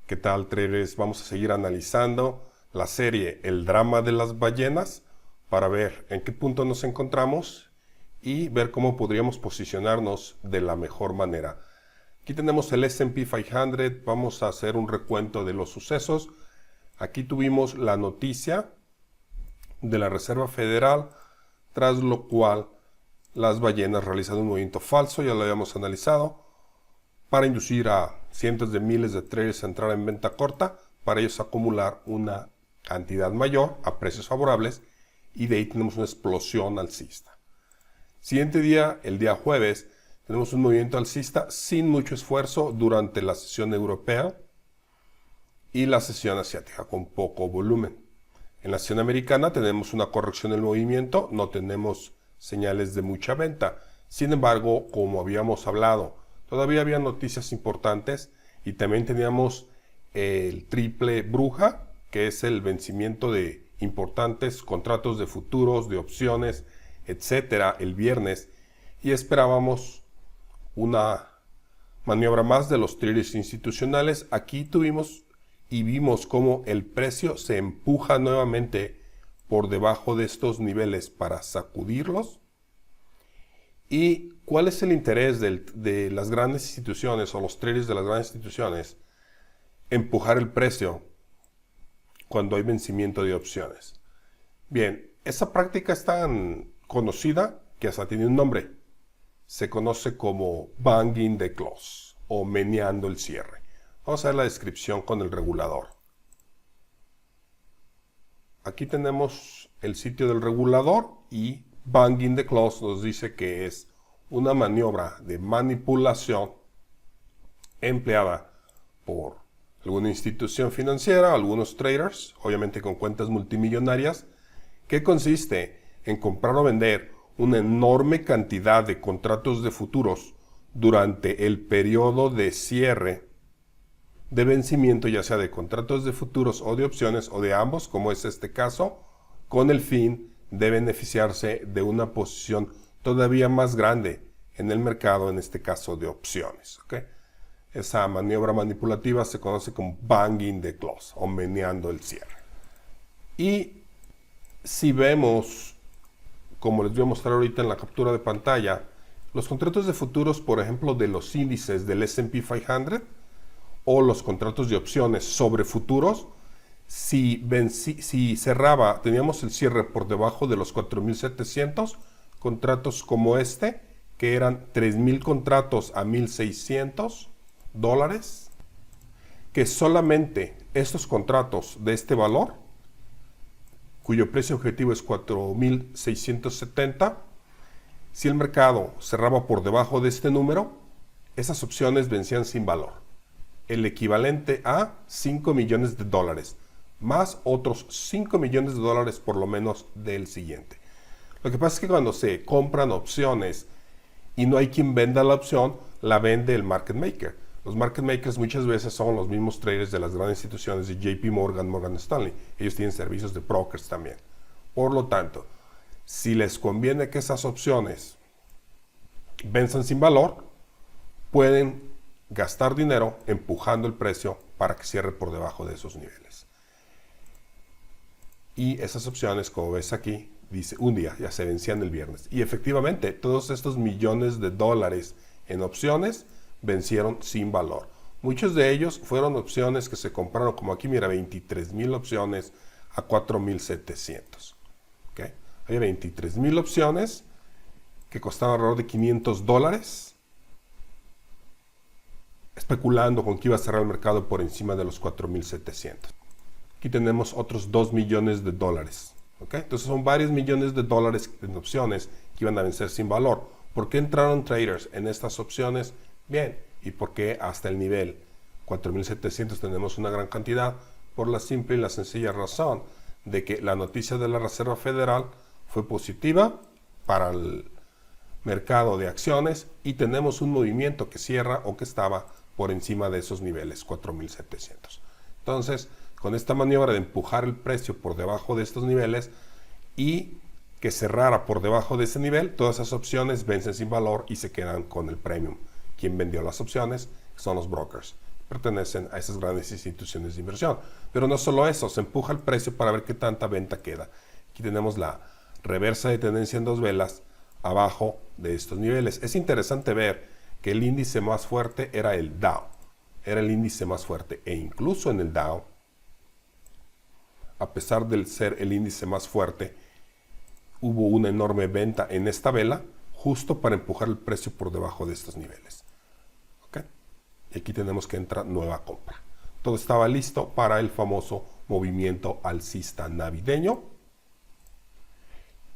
¿Qué tal, traders? Vamos a seguir analizando la serie El drama de las ballenas para ver en qué punto nos encontramos y ver cómo podríamos posicionarnos de la mejor manera. Aquí tenemos el S&P 500, vamos a hacer un recuento de los sucesos. Aquí tuvimos la noticia de la Reserva Federal, tras lo cual las ballenas realizan un movimiento falso, ya lo habíamos analizado, para inducir a cientos de miles de traders a entrar en venta corta, para ellos acumular una cantidad mayor a precios favorables, y de ahí tenemos una explosión alcista. Siguiente día, el día jueves, tenemos un movimiento alcista sin mucho esfuerzo durante la sesión europea y la sesión asiática con poco volumen. En la sesión americana tenemos una corrección del movimiento, no tenemos señales de mucha venta. Sin embargo, como habíamos hablado, todavía había noticias importantes y también teníamos el triple bruja, que es el vencimiento de importantes contratos de futuros, de opciones, etcétera, el viernes, y esperábamos una maniobra más de los traders institucionales. Aquí tuvimos y vimos cómo el precio se empuja nuevamente por debajo de estos niveles para sacudirlos. ¿Y cuál es el interés de las grandes instituciones o los traders de las grandes instituciones? Empujar el precio cuando hay vencimiento de opciones. Bien, esa práctica es tan conocida que hasta tiene un nombre. Se conoce como banging the close o meneando el cierre. Vamos a ver la descripción con el regulador. Aquí tenemos el sitio del regulador y banging the close nos dice que es una maniobra de manipulación empleada por alguna institución financiera, algunos traders, obviamente con cuentas multimillonarias, que consiste en comprar o vender una enorme cantidad de contratos de futuros durante el periodo de cierre de vencimiento, ya sea de contratos de futuros o de opciones o de ambos, como es este caso, con el fin de beneficiarse de una posición todavía más grande en el mercado, en este caso de opciones. ¿Okay? Esa maniobra manipulativa se conoce como banging the close o meneando el cierre. Y si vemos, como les voy a mostrar ahorita en la captura de pantalla, los contratos de futuros, por ejemplo, de los índices del S&P 500 o los contratos de opciones sobre futuros, si cerraba, teníamos el cierre por debajo de los 4.700, contratos como este, que eran 3.000 contratos a $1.600, que solamente estos contratos de este valor, cuyo precio objetivo es 4.670, si el mercado cerraba por debajo de este número, esas opciones vencían sin valor, el equivalente a $5 millones, más otros $5 millones por lo menos del siguiente. Lo que pasa es que cuando se compran opciones y no hay quien venda la opción, la vende el market maker. Los market makers muchas veces son los mismos traders de las grandes instituciones de JP Morgan, Morgan Stanley. Ellos tienen servicios de brokers también. Por lo tanto, si les conviene que esas opciones venzan sin valor, pueden gastar dinero empujando el precio para que cierre por debajo de esos niveles. Y esas opciones, como ves aquí, dice un día, ya se vencían el viernes. Y efectivamente, todos estos millones de dólares en opciones vencieron sin valor. Muchos de ellos fueron opciones que se compraron, como aquí, mira, 23,000 opciones a 4.700. ¿Okay? Hay 23,000 opciones que costaban alrededor de $500, especulando con que iba a cerrar el mercado por encima de los 4.700. Aquí tenemos otros 2 millones de dólares. ¿Okay? Entonces son varios millones de dólares en opciones que iban a vencer sin valor. ¿Por qué entraron traders en estas opciones? Bien, ¿y por qué hasta el nivel 4.700 tenemos una gran cantidad? Por la simple y la sencilla razón de que la noticia de la Reserva Federal fue positiva para el mercado de acciones y tenemos un movimiento que cierra o que estaba por encima de esos niveles 4.700. Entonces, con esta maniobra de empujar el precio por debajo de estos niveles y que cerrara por debajo de ese nivel, todas esas opciones vencen sin valor y se quedan con el premium. Quien vendió las opciones son los brokers. pertenecen a esas grandes instituciones de inversión. Pero no solo eso, se empuja el precio para ver qué tanta venta queda. Aquí tenemos la reversa de tendencia en 2 velas abajo de estos niveles. Es interesante ver que el índice más fuerte era el Dow. Era el índice más fuerte. E incluso en el Dow, a pesar de ser el índice más fuerte, hubo una enorme venta en esta vela justo para empujar el precio por debajo de estos niveles. ¿Okay? Y aquí tenemos que entrar nueva compra. Todo estaba listo para el famoso movimiento alcista navideño.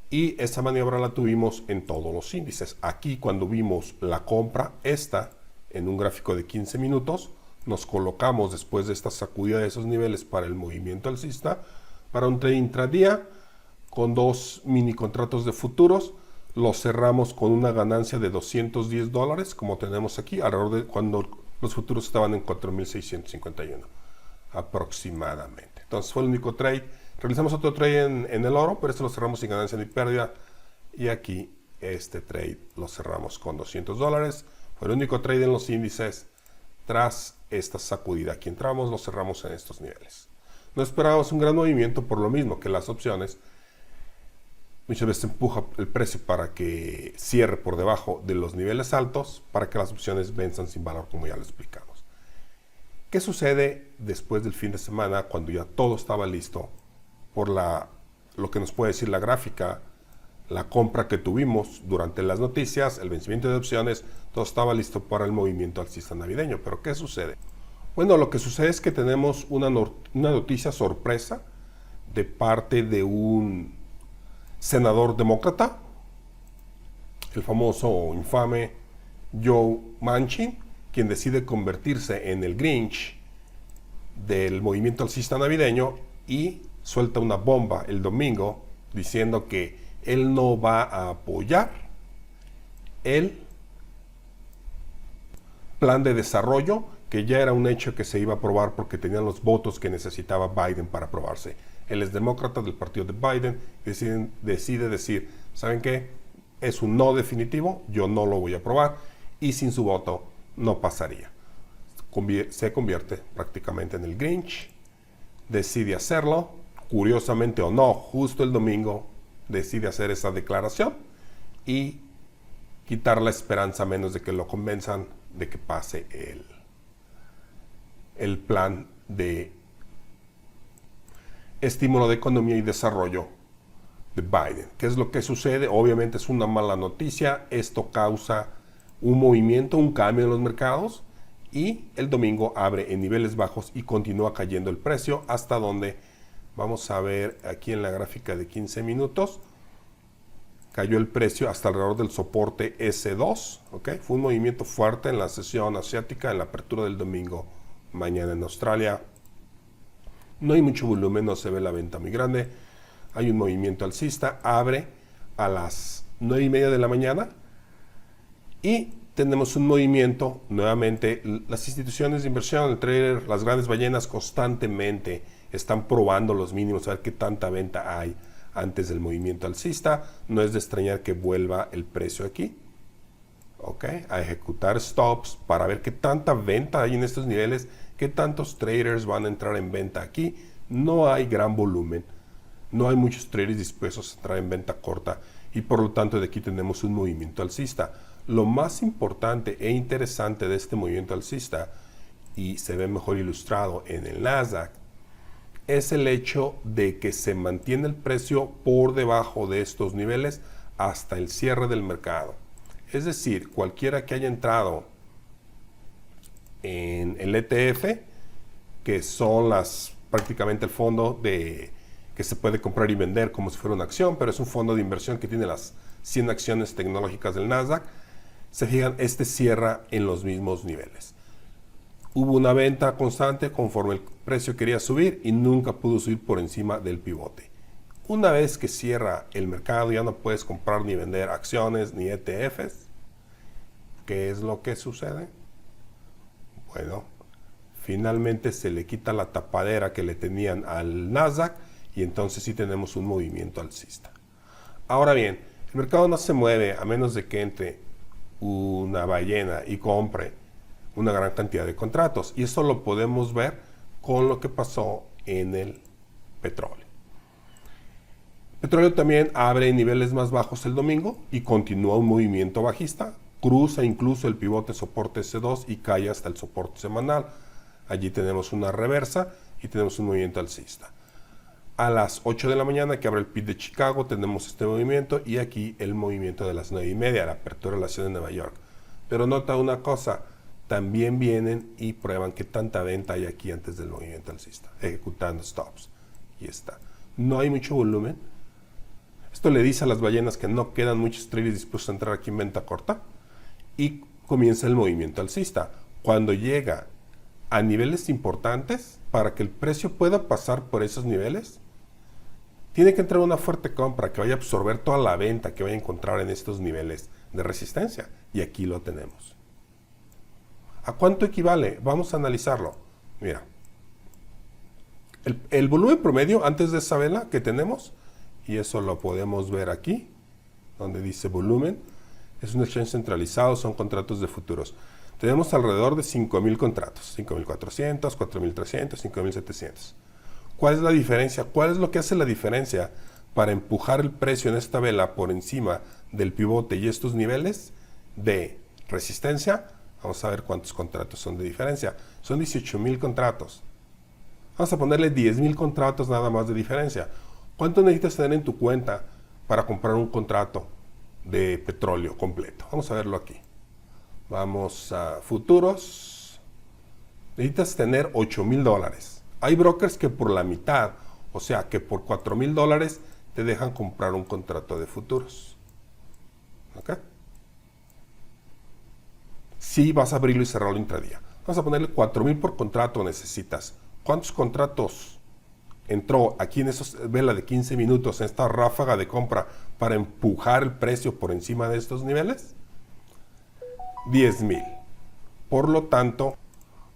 Y esa maniobra la tuvimos en todos los índices. Aquí cuando vimos la compra, esta en un gráfico de 15 minutos, nos colocamos después de esta sacudida de esos niveles para el movimiento alcista, para un trade intradía con 2 mini contratos de futuros. Los cerramos con una ganancia de $210, como tenemos aquí, alrededor de cuando los futuros estaban en 4,651 aproximadamente. Entonces fue el único trade. Realizamos otro trade en el oro, pero este lo cerramos sin ganancia ni pérdida. Y aquí este trade lo cerramos con $200. Fue el único trade en los índices tras esta sacudida. Aquí entramos, lo cerramos en estos niveles. No esperábamos un gran movimiento por lo mismo que las opciones. Muchas veces empuja el precio para que cierre por debajo de los niveles altos para que las opciones venzan sin valor, como ya lo explicamos. ¿Qué sucede después del fin de semana cuando ya todo estaba listo por lo que nos puede decir la gráfica, la compra que tuvimos durante las noticias, el vencimiento de opciones, todo estaba listo para el movimiento alcista navideño? Pero ¿qué sucede? Bueno, lo que sucede es que tenemos una noticia sorpresa de parte de un senador demócrata, el famoso o infame Joe Manchin, quien decide convertirse en el Grinch del movimiento alcista navideño y suelta una bomba el domingo diciendo que él no va a apoyar el plan de desarrollo, que ya era un hecho que se iba a aprobar porque tenían los votos que necesitaba Biden para aprobarse. Él es demócrata del partido de Biden, decide decir, ¿saben qué? Es un no definitivo, yo no lo voy a aprobar, y sin su voto no pasaría. Se convierte prácticamente en el Grinch, decide hacerlo, curiosamente o no, justo el domingo decide hacer esa declaración y quitar la esperanza a menos de que lo convenzan de que pase el plan de estímulo de economía y desarrollo de Biden. ¿Qué es lo que sucede? Obviamente es una mala noticia. Esto causa un movimiento, un cambio en los mercados, y el domingo abre en niveles bajos y continúa cayendo el precio hasta donde vamos a ver aquí en la gráfica de 15 minutos. Cayó el precio hasta alrededor del soporte S2. ¿Okay? Fue un movimiento fuerte en la sesión asiática, en la apertura del domingo mañana en Australia. No hay mucho volumen, no se ve la venta muy grande. Hay un movimiento alcista, abre a las 9:30 de la mañana y tenemos un movimiento, nuevamente, las instituciones de inversión, el trader, las grandes ballenas constantemente están probando los mínimos, a ver qué tanta venta hay antes del movimiento alcista. No es de extrañar que vuelva el precio aquí, ¿okay? A ejecutar stops para ver qué tanta venta hay en estos niveles, qué tantos traders van a entrar en venta aquí. No hay gran volumen, no hay muchos traders dispuestos a entrar en venta corta y por lo tanto de aquí tenemos un movimiento alcista. Lo más importante e interesante de este movimiento alcista, y se ve mejor ilustrado en el Nasdaq, es el hecho de que se mantiene el precio por debajo de estos niveles hasta el cierre del mercado. Es decir, cualquiera que haya entrado en el ETF, que son prácticamente el fondo que se puede comprar y vender como si fuera una acción, pero es un fondo de inversión que tiene las 100 acciones tecnológicas del Nasdaq, se fijan, este cierra en los mismos niveles. Hubo una venta constante conforme el precio quería subir y nunca pudo subir por encima del pivote. Una vez que cierra el mercado ya no puedes comprar ni vender acciones ni ETFs. ¿Qué es lo que sucede? Bueno, finalmente se le quita la tapadera que le tenían al Nasdaq y entonces sí tenemos un movimiento alcista. Ahora bien, el mercado no se mueve a menos de que entre una ballena y compre una gran cantidad de contratos. Y eso lo podemos ver con lo que pasó en el petróleo. El petróleo también abre en niveles más bajos el domingo y continúa un movimiento bajista. Cruza incluso el pivote soporte S2 y cae hasta el soporte semanal. Allí tenemos una reversa y tenemos un movimiento alcista. A las 8 de la mañana que abre el PIB de Chicago tenemos este movimiento y aquí el movimiento de las 9:30, la apertura de la ciudad de Nueva York. Pero nota una cosa, también vienen y prueban qué tanta venta hay aquí antes del movimiento alcista, ejecutando stops. Y está. No hay mucho volumen. Esto le dice a las ballenas que no quedan muchos traders dispuestos a entrar aquí en venta corta y comienza el movimiento alcista. Cuando llega a niveles importantes, para que el precio pueda pasar por esos niveles, tiene que entrar una fuerte compra que vaya a absorber toda la venta que vaya a encontrar en estos niveles de resistencia. Y aquí lo tenemos. ¿A cuánto equivale? Vamos a analizarlo. Mira, el volumen promedio antes de esa vela que tenemos, y eso lo podemos ver aquí, donde dice volumen, es un exchange centralizado, son contratos de futuros. Tenemos alrededor de 5,000 contratos, 5,400, 4,300, 5,700. ¿Cuál es la diferencia? ¿Cuál es lo que hace la diferencia para empujar el precio en esta vela por encima del pivote y estos niveles de resistencia? Vamos a ver cuántos contratos son de diferencia. Son 18,000 contratos. Vamos a ponerle 10,000 contratos nada más de diferencia. ¿Cuánto necesitas tener en tu cuenta para comprar un contrato de petróleo completo? Vamos a verlo aquí. Vamos a futuros. Necesitas tener $8,000. Hay brokers que por la mitad, o sea que por $4,000 te dejan comprar un contrato de futuros. ¿Ok? Si vas a abrirlo y cerrarlo intradía. Vamos a ponerle 4,000 por contrato necesitas. ¿Cuántos contratos entró aquí en esa vela de 15 minutos, en esta ráfaga de compra para empujar el precio por encima de estos niveles? 10,000. Por lo tanto,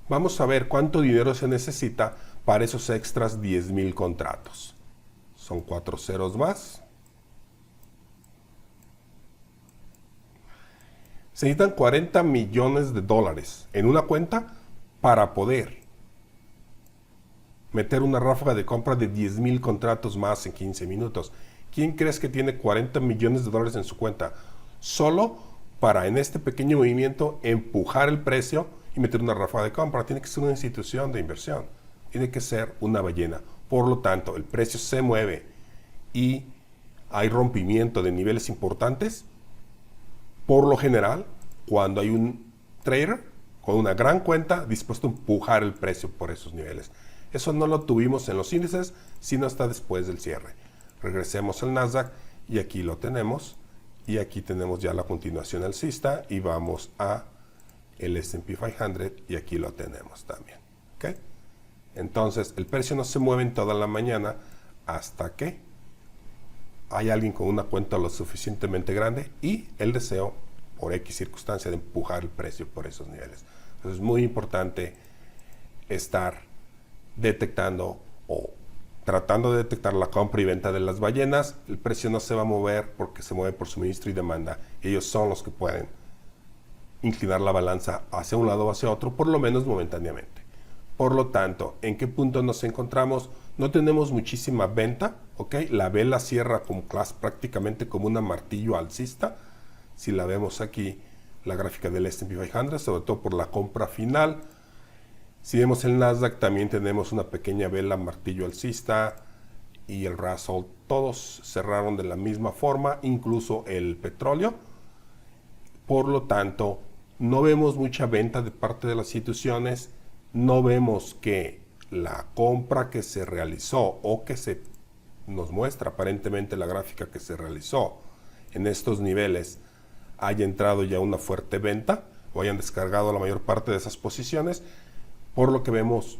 vamos a ver cuánto dinero se necesita para esos extras 10,000 contratos. Son 4 ceros más. Se necesitan $40 millones en una cuenta para poder meter una ráfaga de compra de 10,000 contratos más en 15 minutos. ¿Quién crees que tiene $40 millones en su cuenta? Solo para en este pequeño movimiento empujar el precio y meter una ráfaga de compra. Tiene que ser una institución de inversión. Tiene que ser una ballena. Por lo tanto, el precio se mueve y hay rompimiento de niveles importantes. Por lo general, cuando hay un trader con una gran cuenta dispuesto a empujar el precio por esos niveles. Eso no lo tuvimos en los índices, sino hasta después del cierre. Regresemos al Nasdaq y aquí lo tenemos. Y aquí tenemos ya la continuación alcista y vamos a el S&P 500 y aquí lo tenemos también. ¿Okay? Entonces, el precio no se mueve en toda la mañana hasta que hay alguien con una cuenta lo suficientemente grande y el deseo, por X circunstancia, de empujar el precio por esos niveles. Entonces, es muy importante estar detectando o tratando de detectar la compra y venta de las ballenas. El precio no se va a mover porque se mueve por suministro y demanda. Ellos son los que pueden inclinar la balanza hacia un lado o hacia otro, por lo menos momentáneamente. Por lo tanto, ¿en qué punto nos encontramos? No tenemos muchísima venta, ¿ok? La vela cierra prácticamente como una martillo alcista. Si la vemos aquí, la gráfica del S&P 500, sobre todo por la compra final. Si vemos el Nasdaq, también tenemos una pequeña vela martillo alcista y el Russell. Todos cerraron de la misma forma, incluso el petróleo. Por lo tanto, no vemos mucha venta de parte de las instituciones. No vemos que la compra que se realizó o que se nos muestra aparentemente la gráfica que se realizó en estos niveles haya entrado ya una fuerte venta o hayan descargado la mayor parte de esas posiciones. Por lo que vemos,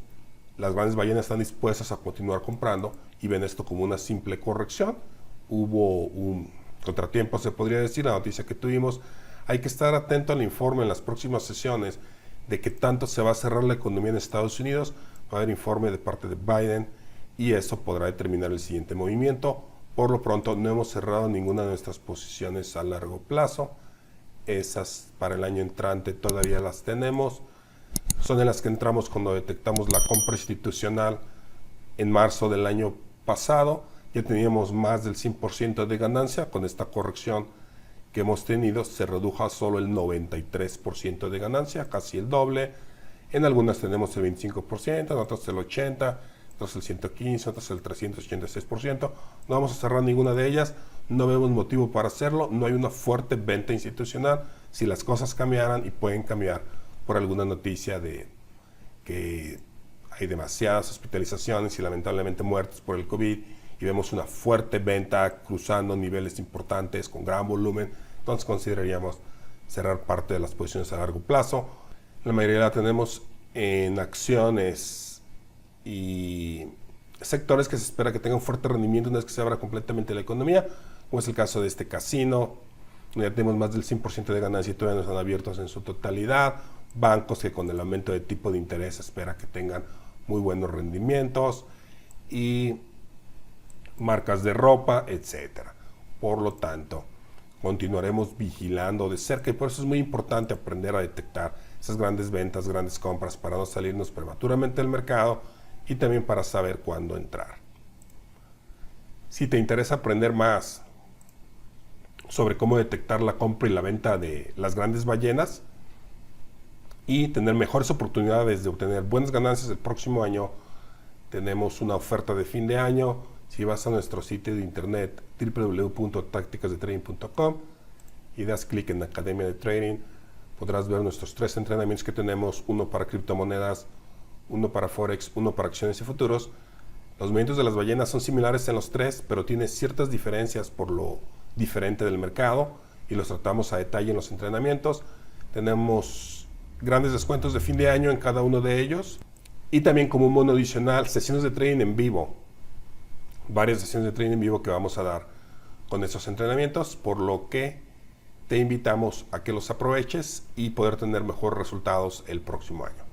las grandes ballenas están dispuestas a continuar comprando y ven esto como una simple corrección. Hubo un contratiempo, se podría decir, la noticia que tuvimos. Hay que estar atento al informe en las próximas sesiones de que tanto se va a cerrar la economía en Estados Unidos. Va a haber informe de parte de Biden y eso podrá determinar el siguiente movimiento. Por lo pronto, no hemos cerrado ninguna de nuestras posiciones a largo plazo. Esas para el año entrante todavía las tenemos. son en las que entramos cuando detectamos la compra institucional en marzo del año pasado. Ya teníamos más del 100% de ganancia. Con esta corrección que hemos tenido se redujo a solo el 93% de ganancia, casi el doble. En algunas tenemos el 25%, en otras el 80%, otras el 115%, otras el 386%. No vamos a cerrar ninguna de ellas, no vemos motivo para hacerlo, no hay una fuerte venta institucional. Si las cosas cambiaran, y pueden cambiar por alguna noticia de que hay demasiadas hospitalizaciones y lamentablemente muertes por el COVID, y vemos una fuerte venta cruzando niveles importantes con gran volumen, entonces consideraríamos cerrar parte de las posiciones a largo plazo. La mayoría la tenemos en acciones y sectores que se espera que tengan fuerte rendimiento una vez que se abra completamente la economía, como es el caso de este casino. Ya tenemos más del 100% de ganancia y todavía no están abiertos en su totalidad. Bancos que con el aumento de tipo de interés se espera que tengan muy buenos rendimientos, y marcas de ropa, etcétera. Por lo tanto, continuaremos vigilando de cerca, y por eso es muy importante aprender a detectar esas grandes ventas, grandes compras, para no salirnos prematuramente del mercado y también para saber cuándo entrar. Si te interesa aprender más sobre cómo detectar la compra y la venta de las grandes ballenas y tener mejores oportunidades de obtener buenas ganancias el próximo año, tenemos una oferta de fin de año. Si vas a nuestro sitio de internet www.tácticasdetrading.com y das clic en Academia de Trading, podrás ver nuestros 3 entrenamientos que tenemos: uno para criptomonedas, uno para Forex, uno para acciones y futuros. Los movimientos de las ballenas son similares en los 3, pero tiene ciertas diferencias por lo diferente del mercado, y los tratamos a detalle en los entrenamientos. Tenemos grandes descuentos de fin de año en cada uno de ellos, y también como un bono adicional, sesiones de trading en vivo, varias sesiones de trading en vivo que vamos a dar con esos entrenamientos, por lo que te invitamos a que los aproveches y poder tener mejores resultados el próximo año.